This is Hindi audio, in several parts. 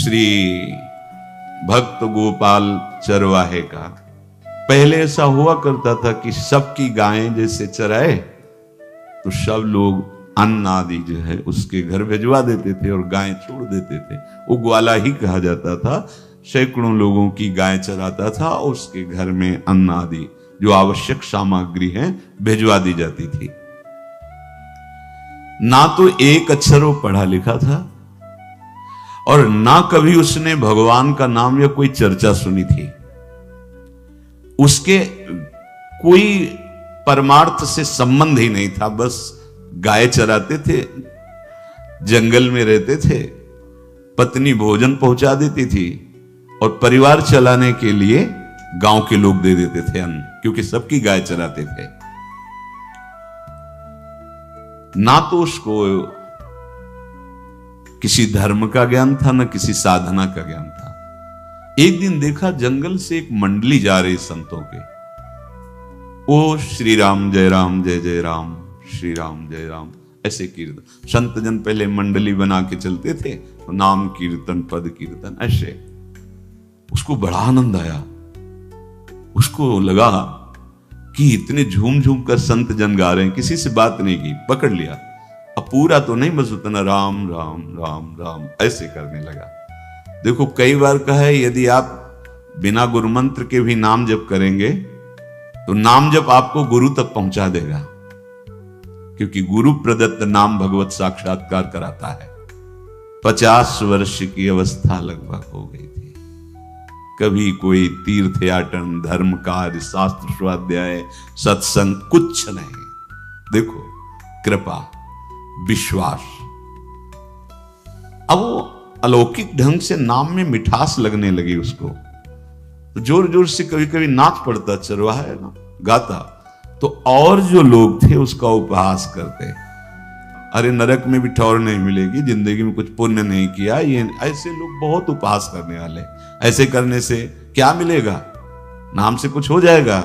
श्री भक्त गोपाल चरवाहे का। पहले ऐसा हुआ करता था कि सबकी गायें जैसे चराए तो सब लोग अन्न आदि जो है उसके घर भिजवा देते थे और गायें छोड़ देते थे। वो ग्वाला ही कहा जाता था। सैकड़ों लोगों की गाय चराता था और उसके घर में अन्न आदि जो आवश्यक सामग्री है भिजवा दी जाती थी। ना तो एक अक्षर वो पढ़ा लिखा था और ना कभी उसने भगवान का नाम या कोई चर्चा सुनी थी। उसके कोई परमार्थ से संबंध ही नहीं था। बस गाय चराते थे, जंगल में रहते थे, पत्नी भोजन पहुंचा देती थी और परिवार चलाने के लिए गांव के लोग दे देते थे अन्न, क्योंकि सबकी गाय चराते थे। ना तो उसको किसी धर्म का ज्ञान था, ना किसी साधना का ज्ञान था। एक दिन देखा जंगल से एक मंडली जा रही संतों के। ओ श्री राम जय राम जय जय राम, श्री राम जय राम, ऐसे कीर्तन। संत जन पहले मंडली बना के चलते थे, तो नाम कीर्तन पद कीर्तन ऐसे। उसको बड़ा आनंद आया। उसको लगा कि इतने झूम झूम कर संत जन गा रहे हैं, किसी से बात नहीं की, पकड़ लिया। अब पूरा तो नहीं, बस उतना राम राम राम राम ऐसे करने लगा। देखो कई बार कहा है, यदि आप बिना गुरु मंत्र के भी नाम जप करेंगे तो नाम जप आपको गुरु तक पहुंचा देगा, क्योंकि गुरु प्रदत्त नाम भगवत साक्षात्कार कराता है। 50 वर्ष की अवस्था लगभग हो गई थी। कभी कोई तीर्थ याटन, धर्म कार्य, शास्त्र स्वाध्याय, सत्संग कुछ नहीं। देखो कृपा, विश्वास। अब वो अलौकिक ढंग से नाम में मिठास लगने लगी उसको, तो जोर जोर से कभी कभी नाच पड़ता, चरवाहा है ना, गाता। तो और जो लोग थे उसका उपहास करते, अरे नरक में भी ठौर नहीं मिलेगी, जिंदगी में कुछ पुण्य नहीं किया, ये ऐसे लोग बहुत उपहास करने वाले। ऐसे करने से क्या मिलेगा, नाम से कुछ हो जाएगा।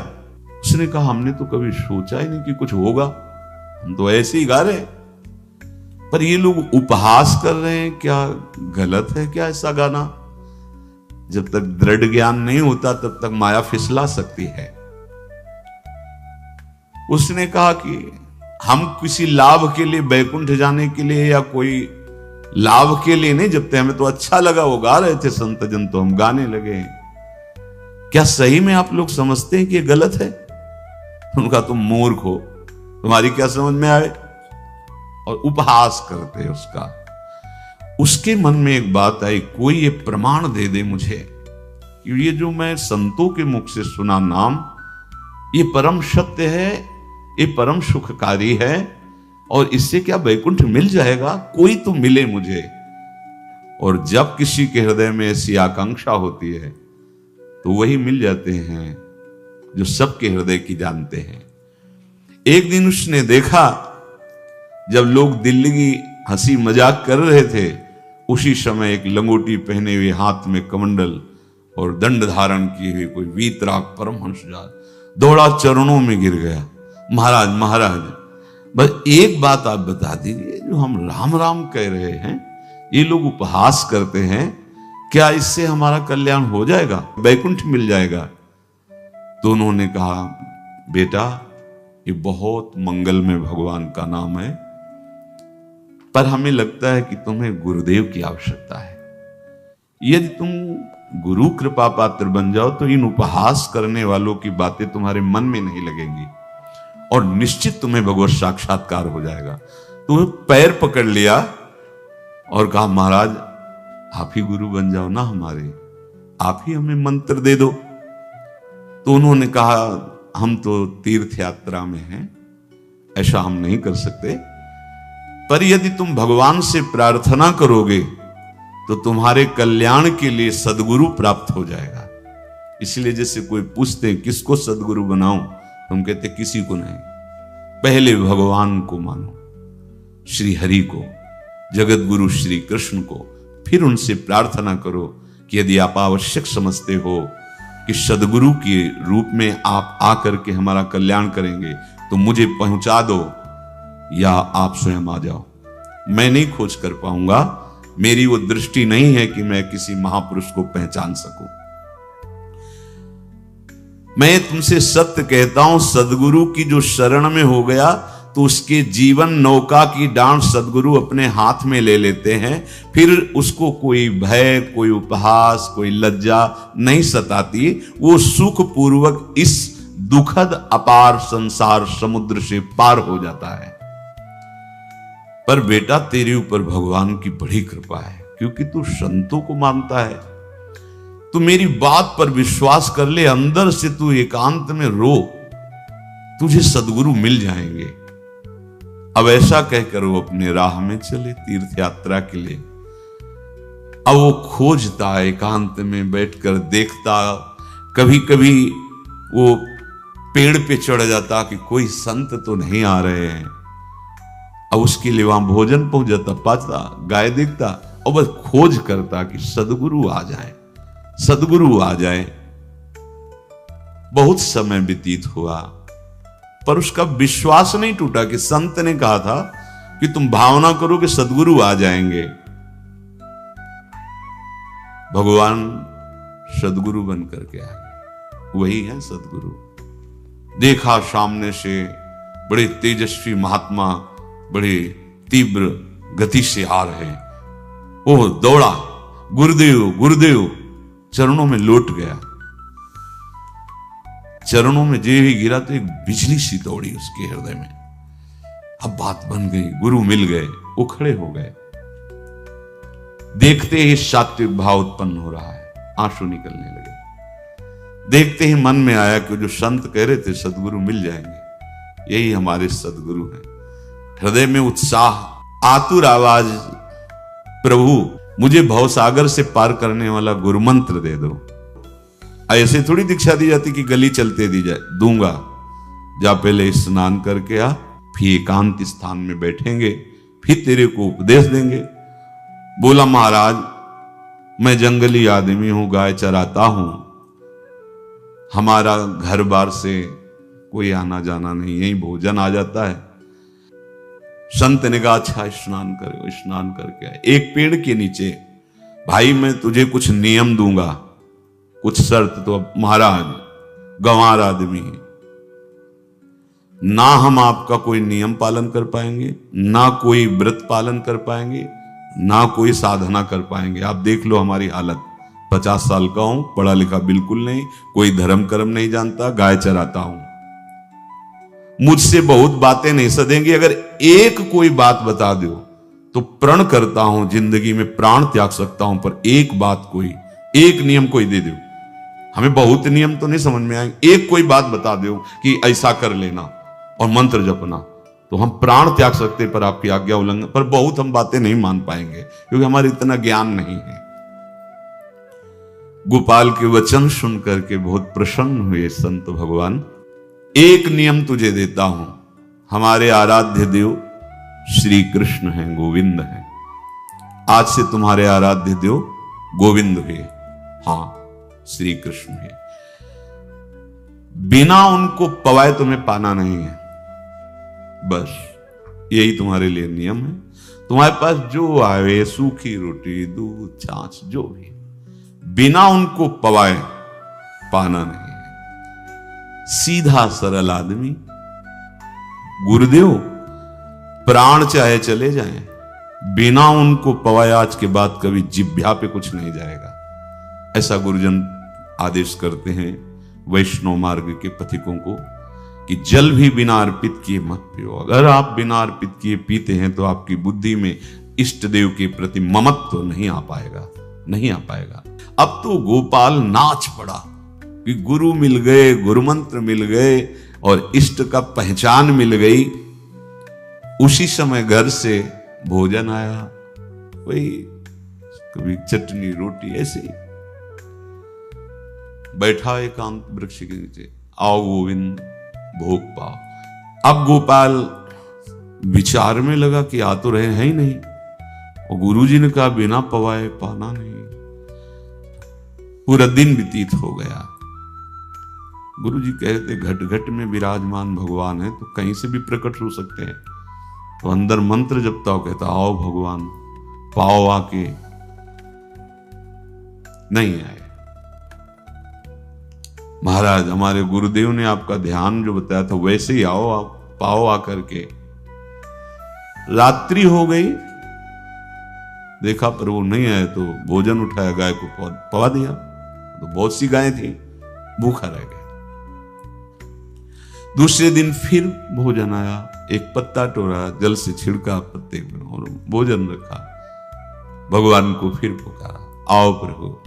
उसने कहा हमने तो कभी सोचा ही नहीं कि कुछ होगा, हम तो ऐसे ही गा रहे। पर ये लोग उपहास कर रहे हैं, क्या गलत है क्या ऐसा गाना? जब तक दृढ़ ज्ञान नहीं होता तब तक माया फिसला सकती है। उसने कहा कि हम किसी लाभ के लिए, बैकुंठ जाने के लिए या कोई लाभ के लिए नहीं जपते, हमें तो अच्छा लगा, वो गा रहे थे संत जन तो हम गाने लगे। क्या सही में आप लोग समझते हैं कि ये गलत है? उनका तुम मूर्ख हो, तुम्हारी क्या समझ में आए? और उपहास करते उसका। उसके मन में एक बात आई, कोई ये प्रमाण दे दे मुझे कि ये जो मैं संतों के मुख से सुना नाम, ये परम सत्य है, ये परम सुखकारी है, और इससे क्या बैकुंठ मिल जाएगा? कोई तो मिले मुझे। और जब किसी के हृदय में ऐसी आकांक्षा होती है तो वही मिल जाते हैं जो सबके हृदय की जानते हैं। एक दिन उसने देखा जब लोग दिल्ली की हंसी मजाक कर रहे थे, उसी समय एक लंगोटी पहने हुए, हाथ में कमंडल और दंड धारण किए हुए कोई वीतराग परमहंस दौड़ा, चरणों में गिर गया। महाराज महाराज, बस एक बात आप बता दीजिए, जो हम राम राम कह रहे हैं, ये लोग उपहास करते हैं, क्या इससे हमारा कल्याण हो जाएगा, बैकुंठ मिल जाएगा? तो उन्होंने कहा बेटा ये बहुत मंगल में भगवान का नाम है, पर हमें लगता है कि तुम्हें गुरुदेव की आवश्यकता है। यदि तुम गुरु कृपा पात्र बन जाओ तो इन उपहास करने वालों की बातें तुम्हारे मन में नहीं लगेंगी और निश्चित तुम्हें भगवत साक्षात्कार हो जाएगा। तो पैर पकड़ लिया और कहा महाराज आप ही गुरु बन जाओ ना हमारे, आप ही हमें मंत्र दे दो। तो उन्होंने कहा हम तो तीर्थ यात्रा में हैं, ऐसा हम नहीं कर सकते, पर यदि तुम भगवान से प्रार्थना करोगे तो तुम्हारे कल्याण के लिए सदगुरु प्राप्त हो जाएगा। इसलिए जैसे कोई पूछते हैं किसको सदगुरु बनाऊं, तुम कहते किसी को नहीं, पहले भगवान को मानो, श्री हरि को, जगत गुरु श्री कृष्ण को, फिर उनसे प्रार्थना करो कि यदि आप आवश्यक समझते हो कि सदगुरु के रूप में आप आकर के हमारा कल्याण करेंगे तो मुझे पहुंचा दो, या आप स्वयं आ जाओ। मैं नहीं खोज कर पाऊंगा, मेरी वो दृष्टि नहीं है कि मैं किसी महापुरुष को पहचान सकूं। मैं तुमसे सत्य कहता हूं, सदगुरु की जो शरण में हो गया तो उसके जीवन नौका की डांट सदगुरु अपने हाथ में ले लेते हैं। फिर उसको कोई भय, कोई उपहास, कोई लज्जा नहीं सताती। वो सुख पूर्वक इस दुखद अपार संसार समुद्र से पार हो जाता है। पर बेटा, तेरे ऊपर भगवान की बड़ी कृपा है, क्योंकि तू संतों को मानता है। तू मेरी बात पर विश्वास कर ले, अंदर से तू एकांत में रो, तुझे सदगुरु मिल जाएंगे। अब ऐसा कहकर वो अपने राह में चले तीर्थ यात्रा के लिए। अब वो खोजता, एकांत में बैठकर देखता, कभी कभी वो पेड़ पे चढ़ जाता कि कोई संत तो नहीं आ रहे हैं। अब उसके लिए वहां भोजन पहुंच जाता, पाता, गाय देखता और बस खोज करता कि सदगुरु आ जाए, सदगुरु आ जाए। बहुत समय व्यतीत हुआ, पर उसका विश्वास नहीं टूटा कि संत ने कहा था कि तुम भावना करो कि सदगुरु आ जाएंगे। भगवान सदगुरु बन करके आ गए, वही है सदगुरु। देखा सामने से बड़े तेजस्वी महात्मा बड़े तीव्र गति से आ रहे। वो दौड़ा, गुरुदेव गुरुदेव, चरणों में लौट गया। चरणों में जे ही गिरा तो एक बिजली सी दौड़ी उसके हृदय में। अब बात बन गई, गुरु मिल गए। वो खड़े हो गए, देखते ही सात्विक भाव उत्पन्न हो रहा है, आंसू निकलने लगे। देखते ही मन में आया कि जो संत कह रहे थे सदगुरु मिल जाएंगे, यही हमारे सदगुरु हैं। हृदय में उत्साह, आतुर आवाज, प्रभु मुझे भवसागर से पार करने वाला गुरु मंत्र दे दो। ऐसे थोड़ी दीक्षा दी जाती कि गली चलते दी जाए, दूंगा। जा पहले स्नान करके आ, फिर एकांत स्थान में बैठेंगे, फिर तेरे को उपदेश देंगे। बोला, महाराज मैं जंगली आदमी हूं, गाय चराता हूं, हमारा घर बार से कोई आना जाना नहीं, यही भोजन आ जाता है। संत ने कहा, अच्छा स्नान करो। स्नान करके आए, एक पेड़ के नीचे। भाई मैं तुझे कुछ नियम दूंगा, कुछ शर्त। तो अब महाराज गंवार आदमी है, ना हम आपका कोई नियम पालन कर पाएंगे, ना कोई व्रत पालन कर पाएंगे, ना कोई साधना कर पाएंगे। आप देख लो हमारी हालत। 50 साल का हूं, पढ़ा लिखा बिल्कुल नहीं, कोई धर्म कर्म नहीं जानता, गाय चराता हूं। मुझसे बहुत बातें नहीं सदेंगी। अगर एक कोई बात बता दो तो प्रण करता हूं जिंदगी में प्राण त्याग सकता हूं, पर एक बात कोई, एक नियम कोई दे दो। हमें बहुत नियम तो नहीं समझ में आएंगे, एक कोई बात बता दो कि ऐसा कर लेना और मंत्र जपना, तो हम प्राण त्याग सकते, पर आपकी आज्ञा उल्लंघन, पर बहुत हम बातें नहीं मान पाएंगे क्योंकि हमारे इतना ज्ञान नहीं है। गोपाल के वचन सुन करके बहुत प्रसन्न हुए संत भगवान। एक नियम तुझे देता हूं, हमारे आराध्य देव श्री कृष्ण हैं, गोविंद हैं। आज से तुम्हारे आराध्य देव गोविंद हुए, हाँ श्री कृष्ण है। बिना उनको पवाए तुम्हें पाना नहीं है, बस यही तुम्हारे लिए नियम है। तुम्हारे पास जो आवे, सूखी रोटी, दूध, छाछ, जो भी, बिना उनको पवाए पाना नहीं है। सीधा सरल आदमी। गुरुदेव प्राण चाहे चले जाएं, बिना उनको पवाए आज के बाद कभी जिह्वा पे कुछ नहीं जाएगा। ऐसा गुरुजन आदेश करते हैं वैष्णव मार्ग के पथिकों को कि जल भी बिना अर्पित किए मत पियो। अगर आप बिना अर्पित किए पीते हैं तो आपकी बुद्धि में इष्ट देव के प्रति ममत्व तो नहीं आ पाएगा, नहीं आ पाएगा। अब तो गोपाल नाच पड़ा कि गुरु मिल गए, गुरु मंत्र मिल गए और इष्ट का पहचान मिल गई। उसी समय घर से भोजन आया, वही कभी चटनी रोटी, ऐसे ही बैठा एकांत वृक्ष के नीचे। आओ गोविंद भोग पाओ। अब गोपाल विचार में लगा कि आ तो रहे हैं ही नहीं, और गुरुजी ने कहा बिना पवाए पाना नहीं। पूरा दिन व्यतीत हो गया। गुरुजी कहते घट घट में विराजमान भगवान है तो कहीं से भी प्रकट हो सकते हैं। तो अंदर मंत्र जपता हो, कहता आओ भगवान पाव आके नहीं आए। महाराज हमारे गुरुदेव ने आपका ध्यान जो बताया था वैसे ही आओ, आप पाओ आकर के। रात्रि हो गई, देखा पर वो नहीं आए तो भोजन उठाया, गाय को पवा दिया। तो बहुत सी गायें थी, भूखा रह गया। दूसरे दिन फिर भोजन आया, एक पत्ता टोरा, जल से छिड़का पत्ते और भोजन रखा। भगवान को फिर पुकारा, आओ प्रभु।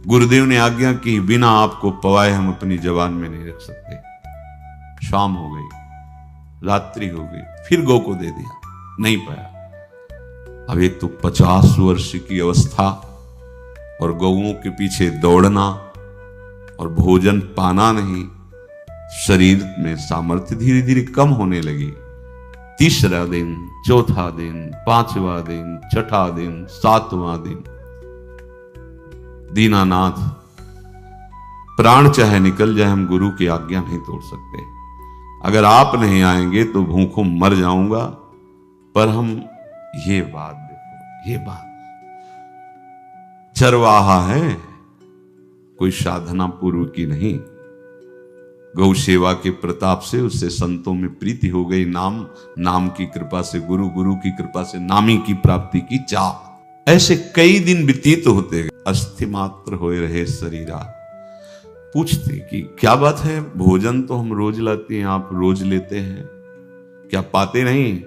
गुरुदेव ने आज्ञा की, बिना आपको पवाए हम अपनी जबान में नहीं रख सकते। शाम हो गई, रात्रि हो गई, फिर गौ को दे दिया, नहीं पाया। अब एक तो 50 वर्ष की अवस्था और गौओं के पीछे दौड़ना और भोजन पाना नहीं, शरीर में सामर्थ्य धीरे धीरे कम होने लगी। तीसरा दिन, चौथा दिन, पांचवा दिन, छठा दिन, सातवां दिन, दीनानाथ प्राण चाहे निकल जाए, हम गुरु की आज्ञा नहीं तोड़ सकते। अगर आप नहीं आएंगे तो भूखों मर जाऊंगा। पर हम ये बात देखो, ये बात चरवाहा है, कोई साधना पूर्व की नहीं। गौ सेवा के प्रताप से उससे संतों में प्रीति हो गई, नाम की कृपा से, गुरु की कृपा से नामी की प्राप्ति की चाह। ऐसे कई दिन व्यतीत होते गए, अस्थि मात्र होए रहे शरीरा। पूछते कि क्या बात है, भोजन तो हम रोज लाते हैं, आप रोज लेते हैं, क्या पाते नहीं?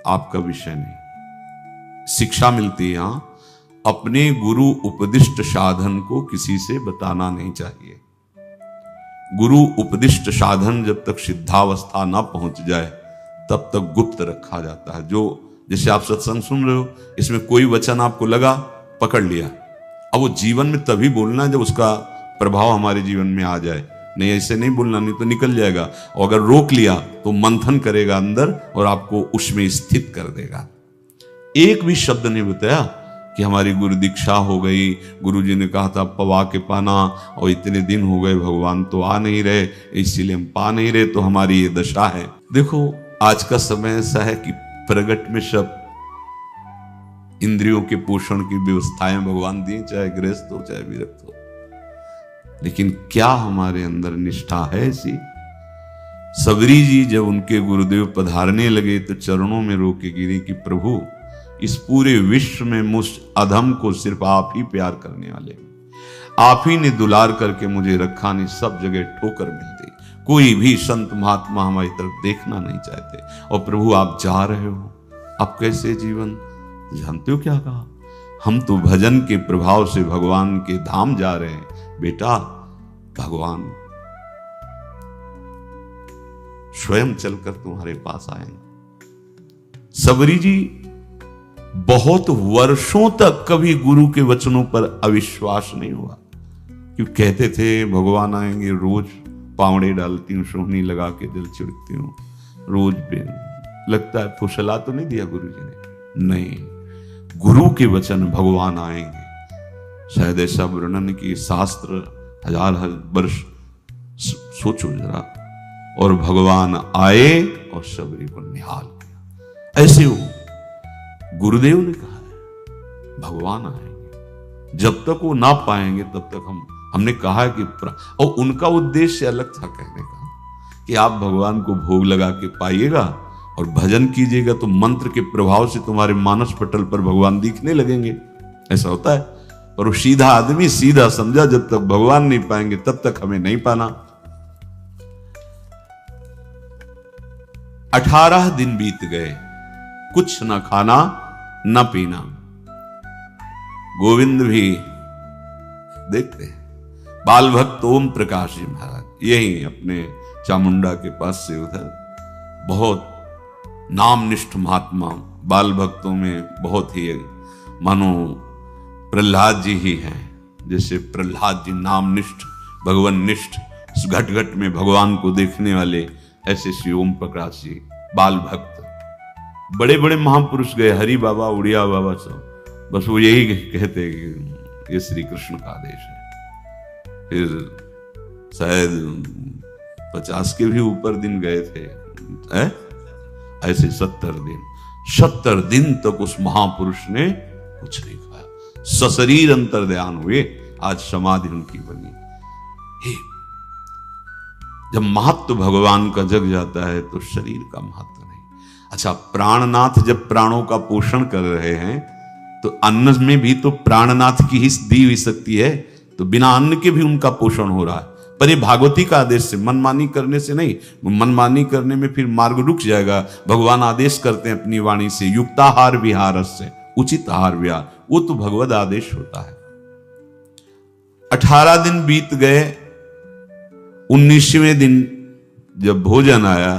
आपका विषय नहीं। शिक्षा मिलती है, अपने गुरु उपदिष्ट साधन को किसी से बताना नहीं चाहिए। गुरु उपदिष्ट साधन जब तक सिद्धावस्था ना पहुंच जाए तब तक गुप्त रखा जाता है। जो जैसे आप सत्संग सुन रहे हो, इसमें कोई वचन आपको लगा, पकड़ लिया, अब वो जीवन में तभी बोलना जब उसका प्रभाव हमारे जीवन में आ जाए। नहीं ऐसे नहीं बोलना, नहीं तो निकल जाएगा। और अगर रोक लिया तो मंथन करेगा अंदर और आपको उसमें स्थित कर देगा। एक भी शब्द नहीं बताया कि हमारी गुरु दीक्षा हो गई, गुरुजी ने कहा था पवा के पाना, और इतने दिन हो गए भगवान तो आ नहीं रहे, इसीलिए हम पा नहीं रहे, तो हमारी ये दशा है। देखो आज का समय ऐसा है कि प्रगट में सब इंद्रियों के पोषण की व्यवस्थाएं भगवान दी, चाहे गृहस्थ हो चाहे विरक्त हो, लेकिन क्या हमारे अंदर निष्ठा है ऐसी? सबरी जी जब उनके गुरुदेव पधारने लगे तो चरणों में रो के गिरी कि प्रभु इस पूरे विश्व में मुझ अधम को सिर्फ आप ही प्यार करने वाले, आप ही ने दुलार करके मुझे रखा, नहीं सब जगह ठोकर मिलती, कोई भी संत महात्मा हमारी तरफ देखना नहीं चाहते, और प्रभु आप जा रहे हो, अब कैसे जीवन? जानते हो क्या कहा? हम तो भजन के प्रभाव से भगवान के धाम जा रहे हैं बेटा, भगवान स्वयं चलकर तुम्हारे पास आएंगे। सबरी जी बहुत वर्षों तक कभी गुरु के वचनों पर अविश्वास नहीं हुआ, क्यों कहते थे भगवान आएंगे, रोज पावड़े डालती हूँ, सोहनी लगा के जल छिड़कती हूँ, रोज पे लगता है फुसला तो नहीं दिया गुरु जी ने? नहीं, गुरु के वचन भगवान आएंगे। शायद ऐसा वर्णन की शास्त्र हजार वर्ष सोचो जरा, और भगवान आए और सबरी को निहाल किया। ऐसे हो गुरुदेव ने कहा है भगवान आएंगे, जब तक वो ना पाएंगे तब तक हमने कहा है कि और उनका उद्देश्य अलग था कहने का कि आप भगवान को भोग लगा के पाइएगा और भजन कीजिएगा तो मंत्र के प्रभाव से तुम्हारे मानस पटल पर भगवान दिखने लगेंगे। ऐसा होता है, पर वो सीधा आदमी सीधा समझा, जब तक भगवान नहीं पाएंगे तब तक हमें नहीं पाना। 18 दिन बीत गए, कुछ न खाना न पीना। गोविंद भी देखते हैं, बाल भक्त ओम प्रकाश जी महाराज यही अपने चामुंडा के पास से उधर, बहुत नामनिष्ठ महात्मा, बाल भक्तों में बहुत ही मानो प्रहलाद जी ही हैं। जैसे प्रहलाद जी नामनिष्ठ भगवान-निष्ठ, घट घट में भगवान को देखने वाले, ऐसे श्री ओम प्रकाश जी बाल भक्त। बड़े बड़े महापुरुष गए, हरि बाबा, उड़िया बाबा, सब बस वो यही कहते कि ये श्री कृष्ण का आदेश है। फिर शायद 50 के भी ऊपर दिन गए थे, ऐसे 70 दिन। 70 दिन तक उस महापुरुष ने कुछ नहीं खाया, सशरीर अंतर्ध्यान हुए, आज समाधि उनकी बनी। हे, जब महत्व भगवान का जग जाता है तो शरीर का महत्व नहीं। अच्छा, प्राणनाथ जब प्राणों का पोषण कर रहे हैं तो अन्न में भी तो प्राणनाथ की ही दी हुई शक्ति है, तो बिना अन्न के भी उनका पोषण हो रहा है। पर ये भागवती का आदेश से, मनमानी करने से नहीं। मनमानी करने में फिर मार्ग रुक जाएगा। भगवान आदेश करते हैं अपनी वाणी से, युक्ताहार विहार से, उचित आहार विहार, वो तो भगवत आदेश होता है। 18 दिन बीत गए, 19वें दिन जब भोजन आया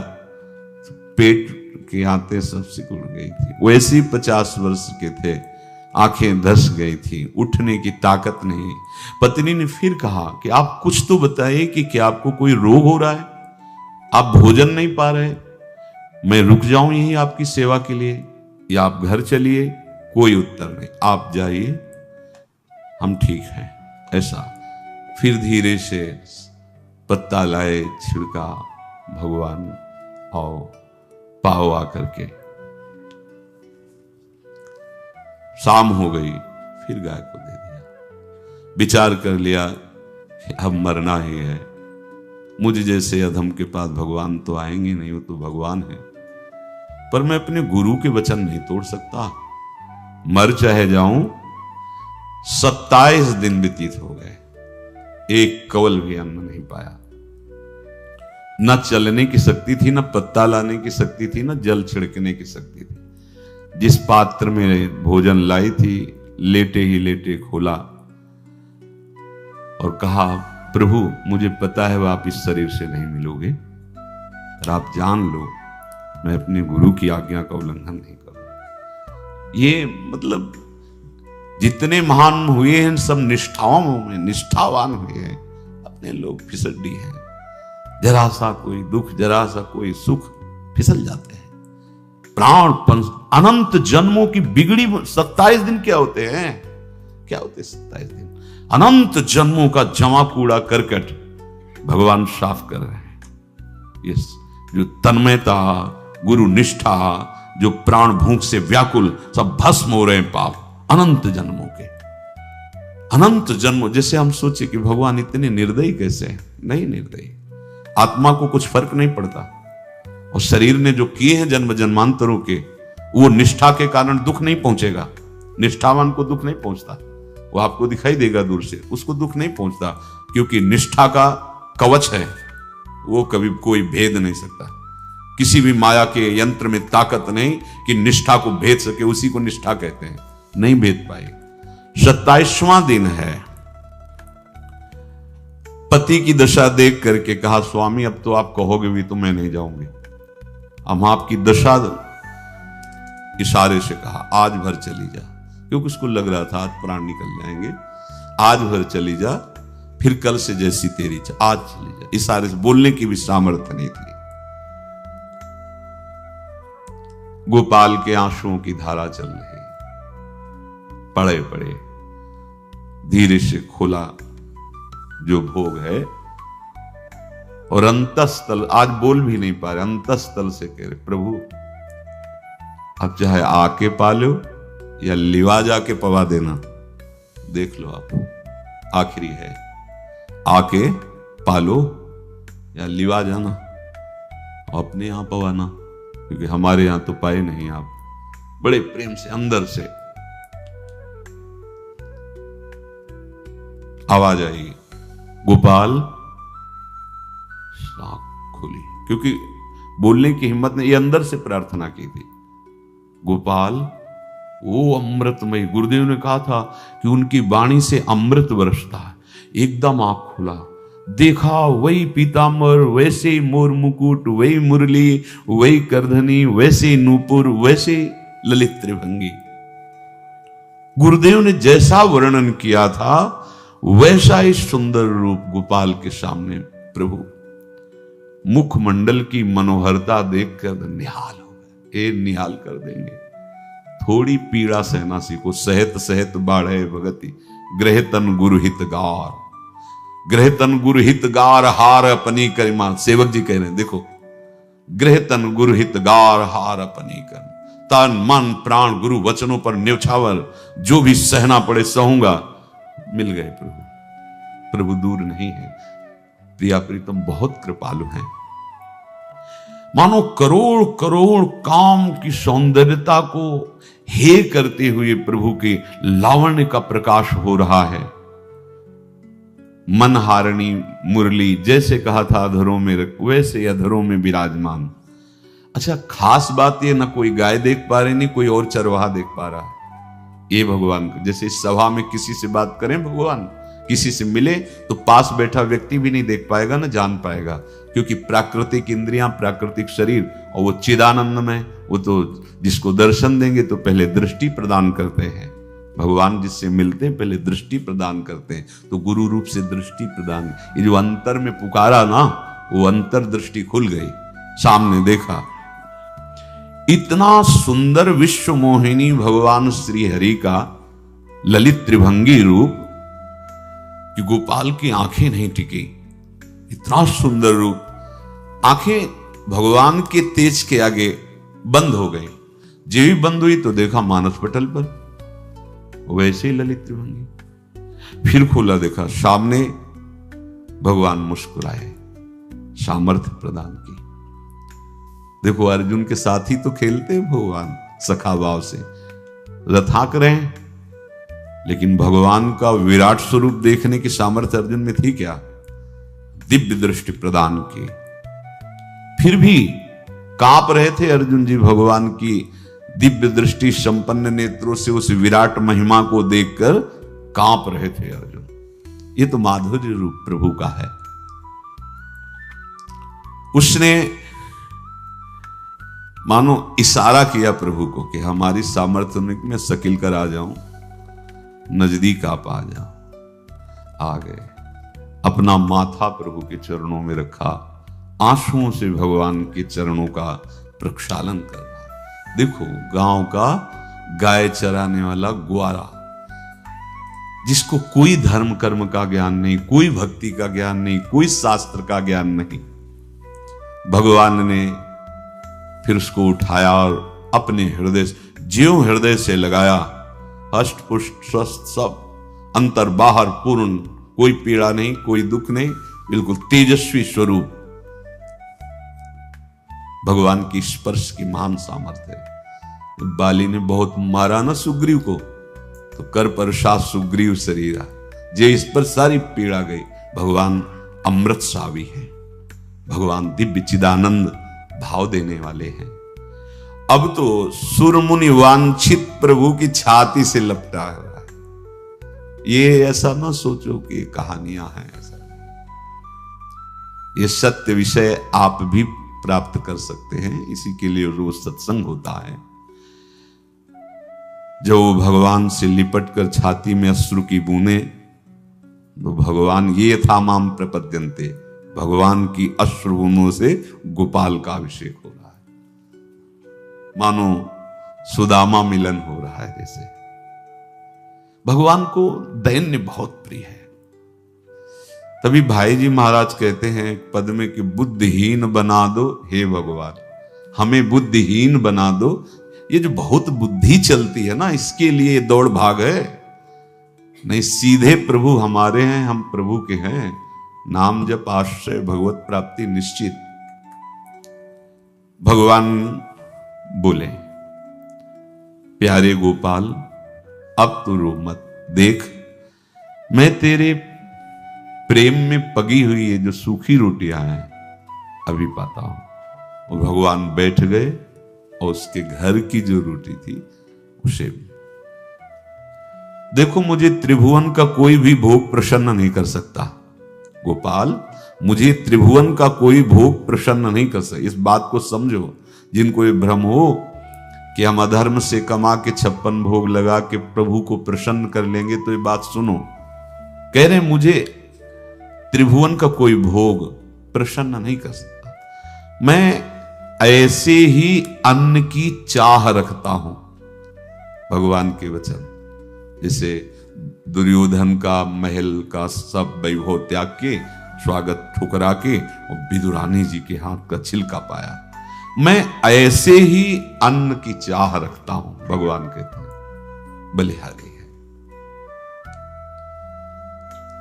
पेट के आते सब सिकुड़ गई थी। वैसे ही 50 वर्ष के थे, आंखें धस गई थी, उठने की ताकत नहीं। पत्नी ने फिर कहा कि आप कुछ तो बताइए कि क्या आपको कोई रोग हो रहा है, आप भोजन नहीं पा रहे, मैं रुक जाऊं यहीं आपकी सेवा के लिए या आप घर चलिए। कोई उत्तर नहीं, आप जाइए, हम ठीक हैं। ऐसा फिर धीरे से पत्ता लाए, छिड़का, भगवान आओ पाओ आकर के। शाम हो गई, फिर गाय को दे दिया। विचार कर लिया कि अब मरना ही है, मुझ जैसे अधम के पास भगवान तो आएंगे नहीं, वो तो भगवान है, पर मैं अपने गुरु के वचन नहीं तोड़ सकता, मर चाहे जाऊं। 27 दिन व्यतीत हो गए, एक कवल भी अन्न नहीं पाया। न चलने की शक्ति थी, न पत्ता लाने की शक्ति थी, न जल छिड़कने की शक्ति थी। जिस पात्र में भोजन लाई थी, लेटे ही लेटे खोला और कहा, प्रभु मुझे पता है आप इस शरीर से नहीं मिलोगे, पर आप जान लो मैं अपने गुरु की आज्ञा का उल्लंघन नहीं करूंगा। ये मतलब जितने महान हुए हैं सब निष्ठाओं में निष्ठावान हुए हैं, अपने लोग फिसड्डी हैं। जरा सा कोई दुख, जरा सा कोई सुख, फिसल जाते हैं। प्राण अनंत जन्मों की बिगड़ी 27 दिन क्या होते हैं, क्या होते 27 दिन? अनंत जन्मों का जमा कूड़ा करकट भगवान साफ कर रहे हैं। यस, जो तन्मयता, गुरु निष्ठा, जो प्राण भूख से व्याकुल, सब भस्म हो रहे हैं पाप अनंत जन्मों के। अनंत जन्मों, जैसे हम सोचे कि भगवान इतने निर्दयी कैसे हैं? नहीं निर्दयी, आत्मा को कुछ फर्क नहीं पड़ता। और शरीर ने जो किए हैं जन्म जन्मांतरों के, वो निष्ठा के कारण दुख नहीं पहुंचेगा। निष्ठावान को दुख नहीं पहुंचता, वो आपको दिखाई देगा दूर से, उसको दुख नहीं पहुंचता, क्योंकि निष्ठा का कवच है, वो कभी कोई भेद नहीं सकता। किसी भी माया के यंत्र में ताकत नहीं कि निष्ठा को भेद सके, उसी को निष्ठा कहते हैं, नहीं भेद पाए। 27वां दिन है। पति की दशा देख करके कहा, स्वामी अब तो आप कहोगे भी तो मैं नहीं जाऊंगी, हम आपकी दशा, इशारे से कहा आज भर चली जा, क्योंकि उसको लग रहा था आज प्राण निकल जाएंगे। आज भर चली जा, फिर कल से जैसी तेरी आज चली जा। इशारे से, बोलने की भी सामर्थ्य नहीं थी। गोपाल के आंसुओं की धारा चल रही, पड़े पड़े धीरे से खोला जो भोग है, और अंतस्थल, आज बोल भी नहीं पा रहे, अंतस्थल से कह रहे, प्रभु अब चाहे आके पालो या लिवा जाके पवा देना, देख लो आप, आखिरी है, आके पालो या लिवा जाना, अपने यहां पवाना, क्योंकि हमारे यहां तो पाए नहीं आप। बड़े प्रेम से अंदर से आवाज आई, गोपाल। खुली, क्योंकि बोलने की हिम्मत ने, ये अंदर से प्रार्थना की थी, गोपाल वो अमृतमय। गुरुदेव ने कहा था कि उनकी वाणी से अमृत बरसता है। एकदम आंख खुला, देखा वही पीतांबर, वैसे ही मोर मुकुट, वही मुरली, वही करधनी, वैसे नूपुर, वैसे ललित त्रिभंगी। गुरुदेव ने जैसा वर्णन किया था वैसा ही सुंदर रूप गोपाल के सामने। प्रभु मुखमंडल की मनोहरता देखकर निहाल हो गए, ये निहाल कर देंगे। थोड़ी पीड़ा सहना सीखो, सहत सहत बाढ़े भगति, ग्रह तन गुरु हितगार, ग्रह तन गुरु हितगार हार अपनी करिमा। सेवक जी कह रहे हैं, देखो, ग्रह तन गुरु हितगार हार अपनी कर, तन मन प्राण गुरु वचनों पर न्यौछावर, जो भी सहना पड़े सहूंगा। मिल गए प्रभु। प्रभु दूर नहीं है। प्रिया प्रीतम बहुत कृपालु हैं। मानो करोड़ करोड़ काम की सौंदर्यता को हे करते हुए प्रभु के लावण्य का प्रकाश हो रहा है। मनहारिणी मुरली, जैसे कहा था अधरों में रख, वैसे अधरों में विराजमान। अच्छा, खास बात ये, ना कोई गाय देख पा रहे, नहीं कोई और चरवाहा देख पा रहा। ये भगवान को, जैसे इस सभा में किसी से बात करें भगवान, किसी से मिले तो पास बैठा व्यक्ति भी नहीं देख पाएगा, ना जान पाएगा, क्योंकि प्राकृतिक इंद्रियां, प्राकृतिक शरीर, और वो चिदानंद में, वो तो जिसको दर्शन देंगे तो पहले दृष्टि प्रदान करते हैं। भगवान जिससे मिलते हैं पहले दृष्टि प्रदान करते हैं, तो गुरु रूप से दृष्टि प्रदान। ये जो अंतर में पुकारा ना, वो अंतर दृष्टि खुल गई, सामने देखा। इतना सुंदर विश्व मोहिनी भगवान श्री हरि का ललित त्रिभंगी रूप कि गोपाल की आंखें नहीं टिकी। इतना सुंदर रूप, आंखें भगवान के तेज के आगे बंद हो गई। जेवी बंद हुई तो देखा मानस पटल पर वैसे ही ललित त्रिभंगी। फिर खोला, देखा सामने भगवान मुस्कुराए, सामर्थ्य प्रदान की। देखो अर्जुन के साथ ही तो खेलते भगवान सखा भाव से, रथाक रहे हैं, लेकिन भगवान का विराट स्वरूप देखने की सामर्थ्य अर्जुन में थी क्या? दिव्य दृष्टि प्रदान की। फिर भी कांप रहे थे अर्जुन जी भगवान की दिव्य दृष्टि संपन्न नेत्रों से उस विराट महिमा को देखकर कांप रहे थे अर्जुन। ये तो माधुर्य रूप प्रभु का है। उसने मानो इशारा किया प्रभु को कि हमारी सामर्थ्य में सकिल कर आ जाऊं, नजदीक आप आ जाओ। आ गए, अपना माथा प्रभु के चरणों में रखा, आंसुओं से भगवान के चरणों का प्रक्षालन कर रहा। देखो गांव का गाय चराने वाला ग्वारा, जिसको कोई धर्म कर्म का ज्ञान नहीं, कोई भक्ति का ज्ञान नहीं, कोई शास्त्र का ज्ञान नहीं, भगवान ने फिर उसको उठाया और अपने हृदय, ज्यों हृदय से लगाया, हष्ट पुष्ट स्वस्थ सब, अंतर बाहर पूर्ण, कोई पीड़ा नहीं, कोई दुख नहीं, बिल्कुल तेजस्वी स्वरूप। भगवान की स्पर्श की महान सामर्थ्य है। बाली ने बहुत मारा ना सुग्रीव को, तो कर पर शाह सुग्रीव शरीरा, जे इस पर सारी पीड़ा गई। भगवान अमृत सावी है, भगवान दिव्य चिदानंद भाव देने वाले हैं। अब तो सुरमुनि वांछित प्रभु की छाती से लपटा है। ये ऐसा ना सोचो कि कहानियां हैं, ऐसा ये सत्य विषय आप भी प्राप्त कर सकते हैं। इसी के लिए रोज सत्संग होता है। जब वो भगवान से लिपट कर छाती में अश्रु की बूंदे, तो भगवान ये था माम प्रपद्यन्ते, भगवान की अश्रु बूंदों से गोपाल का अभिषेक हो रहा है। मानो सुदामा मिलन हो रहा है। जैसे भगवान को दैन्य बहुत प्रिय है। तभी भाई जी महाराज कहते हैं पद में कि बुद्धिहीन बना दो हे भगवान, हमें बुद्धिहीन बना दो। ये जो बहुत बुद्धि चलती है ना, इसके लिए दौड़ भाग है। नहीं, सीधे प्रभु हमारे हैं, हम प्रभु के हैं। नाम जप आश्रय भगवत प्राप्ति निश्चित। भगवान बोले, प्यारे गोपाल अब तू रो मत, देख मैं तेरे प्रेम में पगी हुई ये जो सूखी रोटियां हैं अभी पाता हूं। और भगवान बैठ गए और उसके घर की जो रोटी थी उसे भी। देखो, मुझे त्रिभुवन का कोई भी भोग प्रसन्न नहीं कर सकता गोपाल, मुझे त्रिभुवन का कोई भोग प्रसन्न नहीं कर सकता। इस बात को समझो। जिनको ये भ्रम हो कि हम अधर्म से कमा के 56 भोग लगा के प्रभु को प्रसन्न कर लेंगे, तो ये बात सुनो। कह रहे मुझे त्रिभुवन का कोई भोग प्रसन्न नहीं कर सकता। मैं ऐसे ही अन्न की चाह रखता हूं। भगवान के वचन, जैसे दुर्योधन का महल का सब वैभव त्याग के, स्वागत ठुकरा के और विदुरानी जी के हाथ का छिलका पाया। मैं ऐसे ही अन्न की चाह रखता हूं, भगवान कहते हैं। बलिहारी है।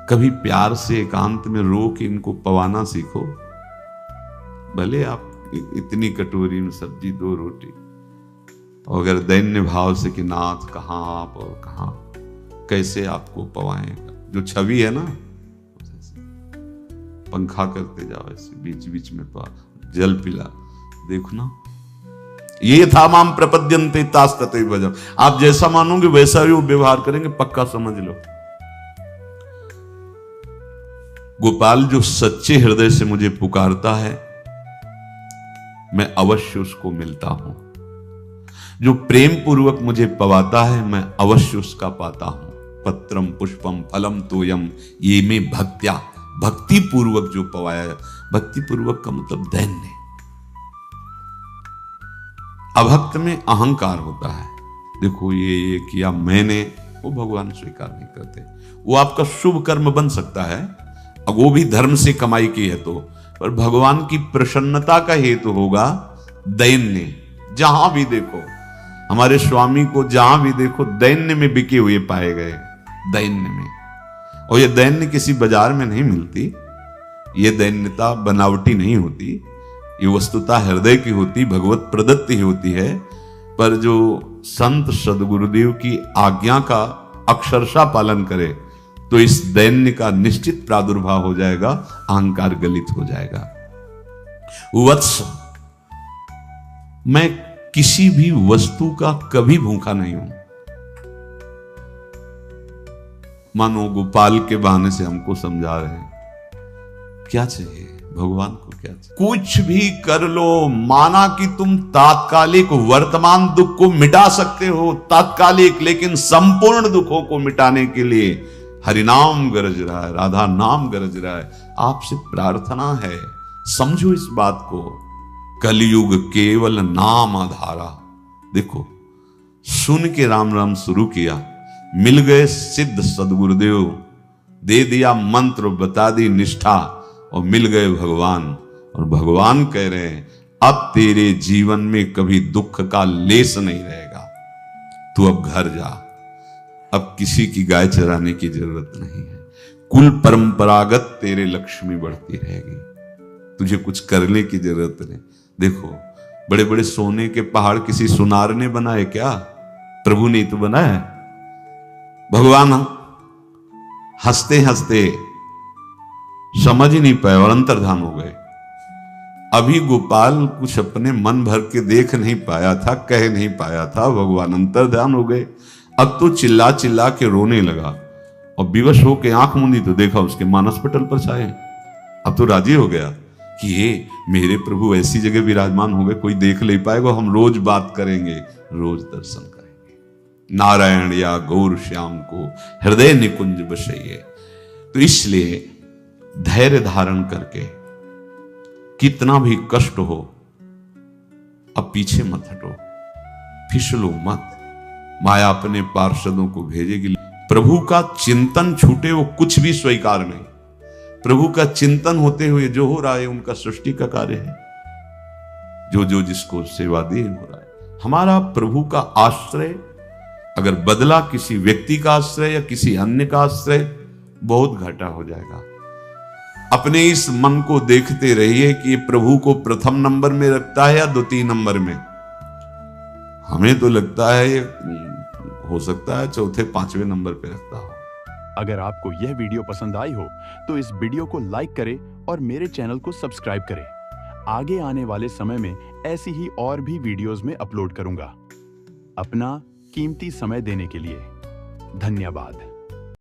कभी प्यार से एकांत में रो के इनको पवाना सीखो। भले आप इतनी कटोरी में सब्जी, 2 रोटी, और अगर दैन्य भाव से कि नाथ कहां आप और कहां, कैसे आपको पवाएगा। जो छवि है ना, पंखा करते जाओ ऐसे बीच बीच में, जल पिला, देखो ना। ये था माम प्रपद्यन्ते तास ततैव भजम। आप जैसा मानोगे वैसा ही वो व्यवहार करेंगे, पक्का समझ लो। गोपाल जो सच्चे हृदय से मुझे पुकारता है, मैं अवश्य उसको मिलता हूं। जो प्रेम पूर्वक मुझे पवाता है, मैं अवश्य उसका पाता हूं। पत्रम पुष्पम फलम तोयम ये में भक्त्या, भक्ति पूर्वक जो पवाया। भक्ति पूर्वक का मतलब दैन्य। अभक्त में अहंकार होता है। देखो ये किया मैंने, वो भगवान स्वीकार नहीं करते। वो आपका शुभ कर्म बन सकता है, अब वो भी धर्म से कमाई की है तो, पर भगवान की प्रसन्नता का हेतु होगा दैन्य। जहां भी देखो हमारे स्वामी को, जहां भी देखो दैन्य में बिके हुए पाए गए, दैन्य में। और ये दैन्य किसी बाजार में नहीं मिलती, ये दैन्यता बनावटी नहीं होती, ये वस्तुता हृदय की होती, भगवत प्रदत्त ही होती है। पर जो संत सदगुरुदेव की आज्ञा का अक्षरशः पालन करे तो इस दैन्य का निश्चित प्रादुर्भाव हो जाएगा, अहंकार गलित हो जाएगा। वत्स, मैं किसी भी वस्तु का कभी भूखा नहीं हूं। मानो गोपाल के बहाने से हमको समझा रहे हैं क्या चाहिए भगवान को, क्या चाहिए। कुछ भी कर लो, माना कि तुम तात्कालिक वर्तमान दुख को मिटा सकते हो, तात्कालिक, लेकिन संपूर्ण दुखों को मिटाने के लिए हरिनाम गरज रहा है, राधा नाम गरज रहा है। आपसे प्रार्थना है, समझो इस बात को। कलयुग केवल नाम आधारा। देखो, सुन के राम राम शुरू किया, मिल गए सिद्ध सदगुरुदेव, दे दिया मंत्र, बता दी निष्ठा, और मिल गए भगवान। और भगवान कह रहे हैं अब तेरे जीवन में कभी दुख का लेस नहीं रहेगा, तू अब घर जा, अब किसी की गाय चराने की जरूरत नहीं है। कुल परंपरागत तेरे लक्ष्मी बढ़ती रहेगी, तुझे कुछ करने की जरूरत नहीं। देखो, बड़े बड़े सोने के पहाड़ किसी सुनार ने बनाए क्या? प्रभु ने तो बनाया। भगवान हंसते हंसते समझ ही नहीं पाए और अंतर्धान हो गए। अभी गोपाल कुछ अपने मन भर के देख नहीं पाया था, कह नहीं पाया था, भगवान अंतर्धान हो गए। अब तो चिल्ला चिल्ला के रोने लगा और विवश होके आंख मूंदी तो देखा उसके मानस पटल पर छाए। अब तो राजी हो गया कि ये मेरे प्रभु ऐसी जगह विराजमान हो गए, कोई देख नहीं पाएगा, हम रोज बात करेंगे, रोज दर्शन करेंगे। नारायण या गौर श्याम को हृदय निकुंज बसइए। तो इसलिए धैर्य धारण करके, कितना भी कष्ट हो, अब पीछे मत हटो, फिसलो मत। माया अपने पार्षदों को भेजेगी। प्रभु का चिंतन छूटे वो कुछ भी स्वीकार नहीं। प्रभु का चिंतन होते हुए जो हो रहा है उनका सृष्टि का कार्य है, जो जो जिसको सेवा दी हो रहा है। हमारा प्रभु का आश्रय अगर बदला किसी व्यक्ति का आश्रय या किसी अन्य का आश्रय, बहुत घाटा हो जाएगा। अपने इस मन को देखते रहिए कि प्रभु को प्रथम नंबर में रखता है या द्वितीय नंबर में। हमें तो लगता है हो सकता है चौथे पांचवें नंबर पे रखता हो। अगर आपको यह वीडियो पसंद आई हो तो इस वीडियो को लाइक करें और मेरे चैनल को सब्सक्राइब करें। आगे आने वाले समय में ऐसी ही और भी वीडियोस में अपलोड करूंगा। अपना कीमती समय देने के लिए धन्यवाद।